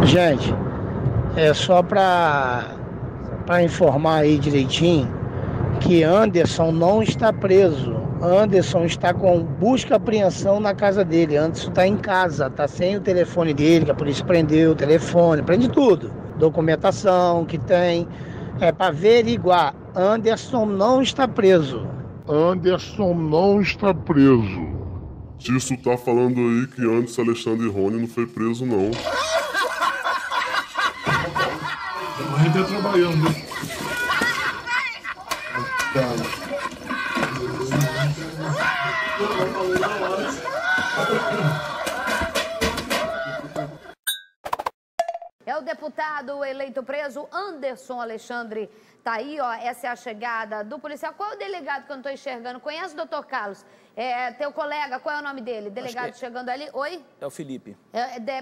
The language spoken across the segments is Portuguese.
Gente, é só para informar aí direitinho que Anderson não está preso. Anderson está com busca e apreensão na casa dele. Anderson está em casa, está sem o telefone dele, que a polícia prendeu o telefone, prende tudo. Documentação que tem, é para averiguar. Anderson não está preso. Anderson não está preso. Tício tá falando aí que antes Alexandre Rony não foi preso, não. A gente tá trabalhando, né? É o deputado eleito preso Anderson Alexandre. Tá aí, ó, essa é a chegada do policial. Qual é o delegado que eu não tô enxergando? Conhece o doutor Carlos? Teu colega, qual é o nome dele? Delegado chegando ali. Oi? É o Felipe.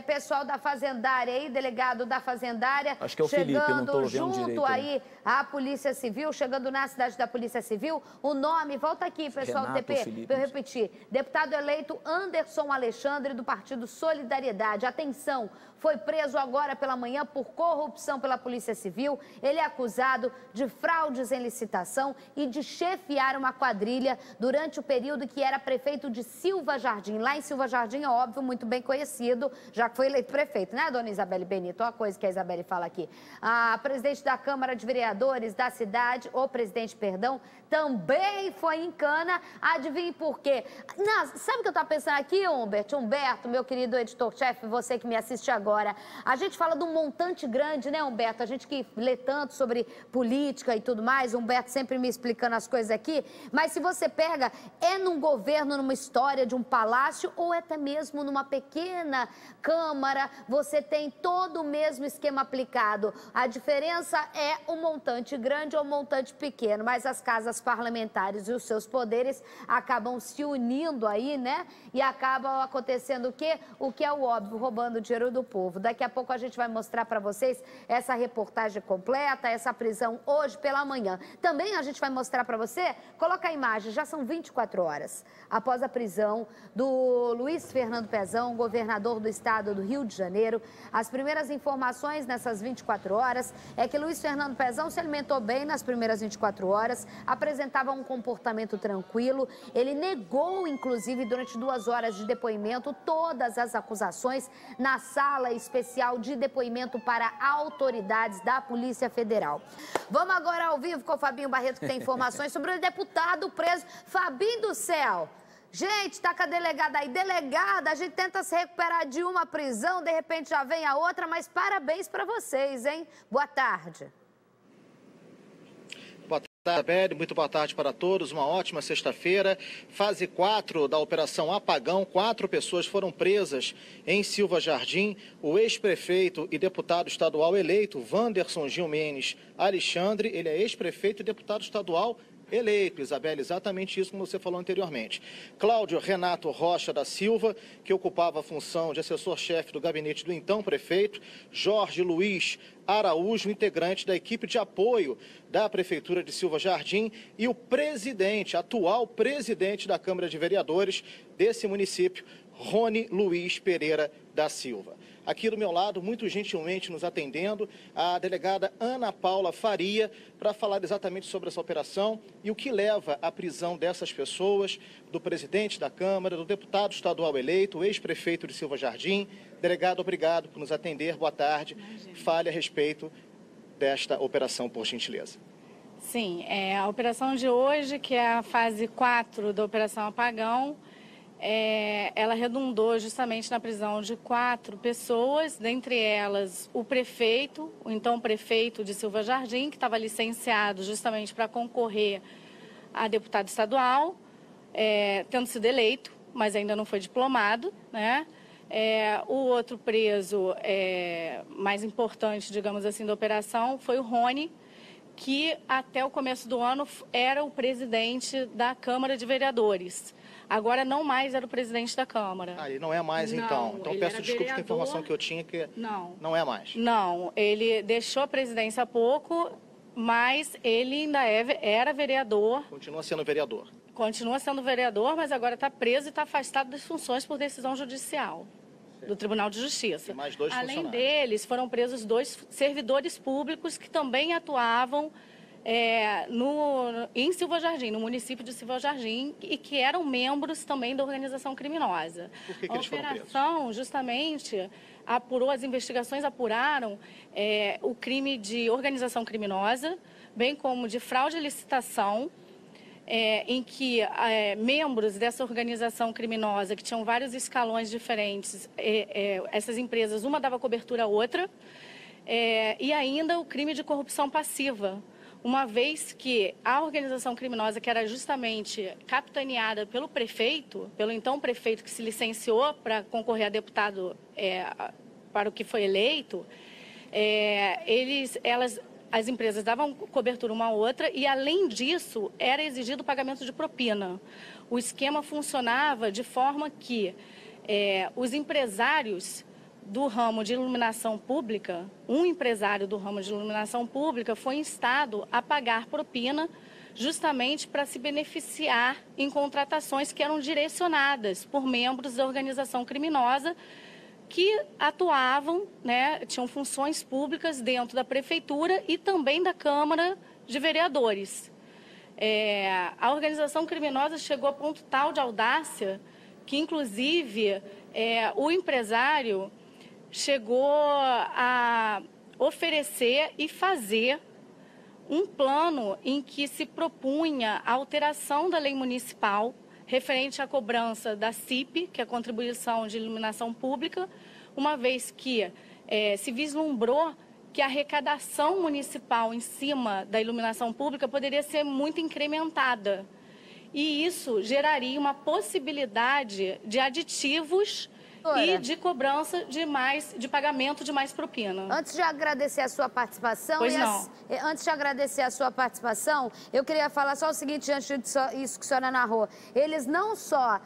Pessoal da Fazendária aí, delegado da Fazendária. Acho que é o Felipe, eu não tô vendo junto direito. Aí a Polícia Civil, chegando na cidade da Polícia Civil. O nome, volta aqui, pessoal Renato, do TP, Felipe, pra eu repetir. Deputado eleito Anderson Alexandre, do Partido Solidariedade. Atenção, foi preso agora pela manhã por corrupção pela Polícia Civil. Ele é acusado de fraudes em licitação e de chefiar uma quadrilha durante o período que era prefeito de Silva Jardim. Lá em Silva Jardim, é óbvio, muito bem conhecido, já que foi eleito prefeito, né, dona Isabelle Benito? Olha a coisa que a Isabelle fala aqui. A presidente da Câmara de Vereadores da cidade, o presidente, perdão, também foi em cana. Adivinhe por quê? Sabe o que eu estava pensando aqui, Humberto, meu querido editor-chefe, você que me assiste agora. A gente fala de um montante grande, né, Humberto? A gente que lê tanto sobre política e tudo mais, Humberto sempre me explicando as coisas aqui, mas se você pega, é num governo, numa história de um palácio ou até mesmo numa pequena Câmara, você tem todo o mesmo esquema aplicado. A diferença é o montante grande ou o montante pequeno, mas as casas parlamentares e os seus poderes acabam se unindo aí, né? E acabam acontecendo o quê? O que é o óbvio, roubando o dinheiro do povo. Daqui a pouco a gente vai mostrar para vocês essa reportagem completa, essa prisão hoje pela manhã. Também a gente vai mostrar para você, coloca a imagem, já são 24 horas após a prisão do Luiz Fernando Pezão, governador do estado do Rio de Janeiro. As primeiras informações nessas 24 horas é que Luiz Fernando Pezão se alimentou bem nas primeiras 24 horas, apresentava um comportamento tranquilo, ele negou, inclusive, durante 2 horas de depoimento, todas as acusações na sala especial de depoimento para autoridades da Polícia Federal. Vamos agora ao vivo com o Fabinho Barreto, que tem informações sobre o deputado preso. Fabinho do céu! Gente, tá com a delegada aí. Delegada, a gente tenta se recuperar de uma prisão, de repente já vem a outra, mas parabéns para vocês, hein? Boa tarde. Boa tarde, Isabelle. Muito boa tarde para todos. Uma ótima sexta-feira. Fase 4 da Operação Apagão. 4 pessoas foram presas em Silva Jardim. O ex-prefeito e deputado estadual eleito, Wanderson Gilmenes Alexandre, ele é ex-prefeito e deputado estadual eleito, Isabelle, exatamente isso como você falou anteriormente. Cláudio Renato Rocha da Silva, que ocupava a função de assessor-chefe do gabinete do então prefeito, Jorge Luiz Araújo, integrante da equipe de apoio da Prefeitura de Silva Jardim, e o presidente, atual presidente da Câmara de Vereadores desse município, Rony Luiz Pereira da Silva. Aqui do meu lado, muito gentilmente nos atendendo, a delegada Ana Paula Faria, para falar exatamente sobre essa operação e o que leva à prisão dessas pessoas, do presidente da Câmara, do deputado estadual eleito, o ex-prefeito de Silva Jardim. Delegado, obrigado por nos atender. Boa tarde. Fale a respeito desta operação, por gentileza. Sim, a operação de hoje, que é a fase 4 da Operação Apagão, ela redundou justamente na prisão de 4 pessoas, dentre elas o prefeito, o então prefeito de Silva Jardim, que estava licenciado justamente para concorrer a deputado estadual, tendo sido eleito, mas ainda não foi diplomado, né? O outro preso mais importante, digamos assim, da operação foi o Rony, que até o começo do ano era o presidente da Câmara de Vereadores. Agora não mais era o presidente da Câmara. Ele não é mais, então. Então peço desculpas pela informação que eu tinha, que não é mais. Não, ele deixou a presidência há pouco, mas ele ainda era vereador. Continua sendo vereador. Continua sendo vereador, mas agora está preso e está afastado das funções por decisão judicial. do Tribunal de Justiça. E mais 2 Além funcionários. deles, foram presos 2 servidores públicos que também atuavam em Silva Jardim, no município de Silva Jardim, e que eram membros também da organização criminosa. Por que eles foram presos? A operação, justamente, as investigações apuraram o crime de organização criminosa, bem como de fraude à licitação, em que membros dessa organização criminosa, que tinham vários escalões diferentes, essas empresas, uma dava cobertura à outra, e ainda o crime de corrupção passiva, uma vez que a organização criminosa, que era justamente capitaneada pelo prefeito, pelo então prefeito que se licenciou para concorrer a deputado para o que foi eleito, as empresas davam cobertura uma à outra e, além disso, era exigido o pagamento de propina. O esquema funcionava de forma que os empresários do ramo de iluminação pública, um empresário do ramo de iluminação pública foi instado a pagar propina justamente para se beneficiar em contratações que eram direcionadas por membros da organização criminosa que atuavam, tinham funções públicas dentro da prefeitura e também da Câmara de Vereadores. A organização criminosa chegou a ponto tal de audácia que, inclusive, o empresário chegou a oferecer e fazer um plano em que se propunha a alteração da lei municipal referente à cobrança da CIP, que é a Contribuição de Iluminação Pública, uma vez que se vislumbrou que a arrecadação municipal em cima da iluminação pública poderia ser muito incrementada. E isso geraria uma possibilidade de aditivos e de cobrança de pagamento de mais propina. Antes de agradecer a sua participação, antes de agradecer a sua participação, eu queria falar só o seguinte, diante disso que a senhora narrou. Eles não só,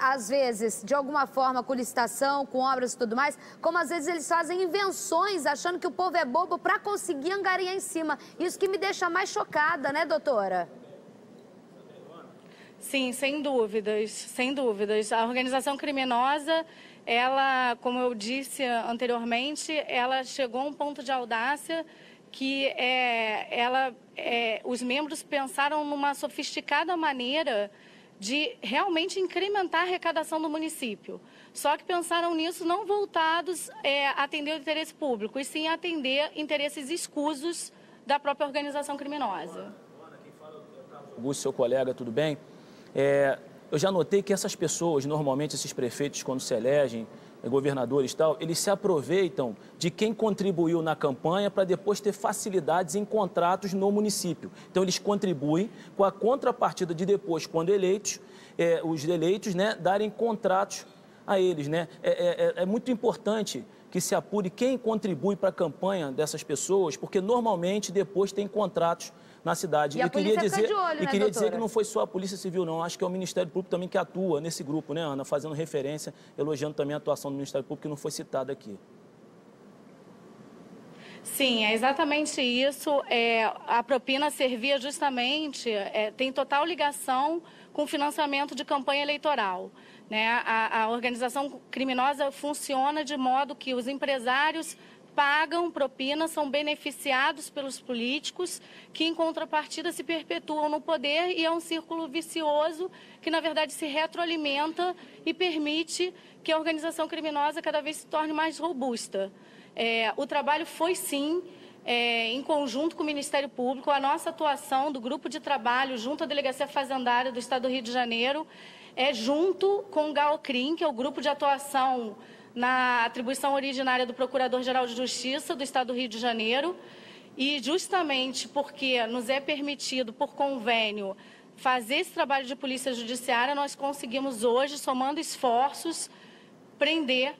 às vezes, de alguma forma, com licitação, com obras e tudo mais, como às vezes eles fazem invenções, achando que o povo é bobo para conseguir angariar em cima. Isso que me deixa mais chocada, né, doutora? Sim, sem dúvidas, sem dúvidas. A organização criminosa, ela, como eu disse anteriormente, ela chegou a um ponto de audácia que os membros pensaram numa sofisticada maneira de realmente incrementar a arrecadação do município. Só que pensaram nisso não voltados a atender o interesse público, e sim a atender interesses escusos da própria organização criminosa. Augusto, seu colega, tudo bem? Eu já notei que essas pessoas, normalmente esses prefeitos, quando se elegem, governadores e tal, eles se aproveitam de quem contribuiu na campanha para depois ter facilidades em contratos no município. Então, eles contribuem com a contrapartida de depois, quando eleitos, os eleitos, darem contratos a eles. É muito importante que se apure quem contribui para a campanha dessas pessoas, porque normalmente depois tem contratos na cidade. E a polícia fica de olho, e queria dizer que não foi só a Polícia Civil, não. Acho que é o Ministério Público também que atua nesse grupo, né, Ana? Fazendo referência, elogiando também a atuação do Ministério Público, que não foi citada aqui. Sim, é exatamente isso. A propina servia justamente, tem total ligação com o financiamento de campanha eleitoral. A organização criminosa funciona de modo que os empresários pagam propina, são beneficiados pelos políticos, que em contrapartida se perpetuam no poder, e é um círculo vicioso que, na verdade, se retroalimenta e permite que a organização criminosa cada vez se torne mais robusta. O trabalho foi, sim, em conjunto com o Ministério Público, a nossa atuação do grupo de trabalho junto à Delegacia Fazendária do Estado do Rio de Janeiro, junto com o GAOCRIM, que é o grupo de atuação na atribuição originária do Procurador-Geral de Justiça do Estado do Rio de Janeiro, e justamente porque nos é permitido, por convênio, fazer esse trabalho de polícia judiciária, nós conseguimos hoje, somando esforços, prender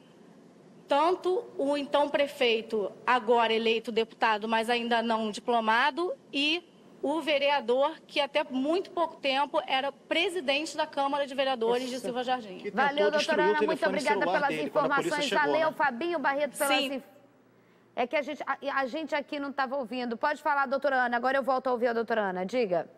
tanto o então prefeito, agora eleito deputado, mas ainda não diplomado, e o vereador, que até muito pouco tempo era presidente da Câmara de Vereadores de Silva Jardim. Valeu, doutora Ana, muito obrigada pelas informações. Valeu, Fabinho Barreto, pelas informações. É que a gente aqui não estava ouvindo. Pode falar, doutora Ana, agora eu volto a ouvir a doutora Ana, diga.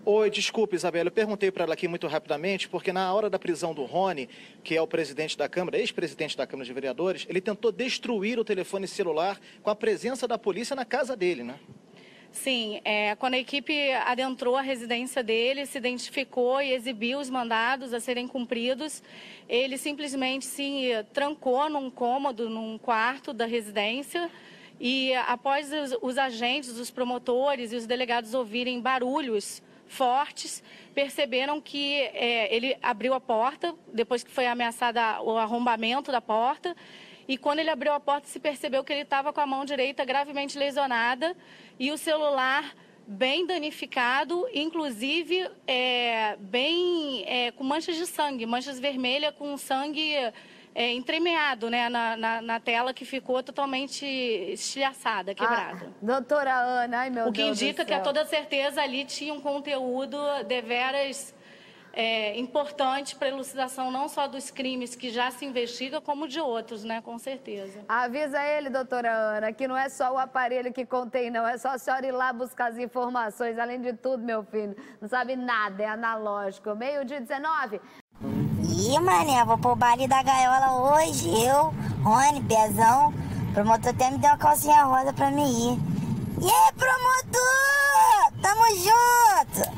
Oi, desculpe, Isabela, eu perguntei para ela aqui muito rapidamente, porque na hora da prisão do Rony, que é o presidente da Câmara, ex-presidente da Câmara de Vereadores, ele tentou destruir o telefone celular com a presença da polícia na casa dele, né? Sim, quando a equipe adentrou a residência dele, se identificou e exibiu os mandados a serem cumpridos, ele simplesmente se trancou num cômodo, num quarto da residência, e após os agentes, os promotores e os delegados ouvirem barulhos fortes, perceberam que ele abriu a porta, depois que foi ameaçada o arrombamento da porta, e quando ele abriu a porta se percebeu que ele estava com a mão direita gravemente lesionada e o celular bem danificado, inclusive com manchas de sangue, manchas vermelhas com sangue entremeado, né, na tela, que ficou totalmente estilhaçada, quebrada. Doutora Ana, ai meu Deus do céu. O que indica que a toda certeza ali tinha um conteúdo deveras importante para a elucidação não só dos crimes que já se investiga, como de outros, né, com certeza. Avisa ele, doutora Ana, que não é só o aparelho que contém, não, é só a senhora ir lá buscar as informações. Além de tudo, meu filho, não sabe nada, é analógico. 12:19. Ih, mané, vou pro baile da gaiola hoje. Eu, Rony, Pezão. O promotor até me deu uma calcinha rosa pra mim ir. E aí, promotor? Tamo junto!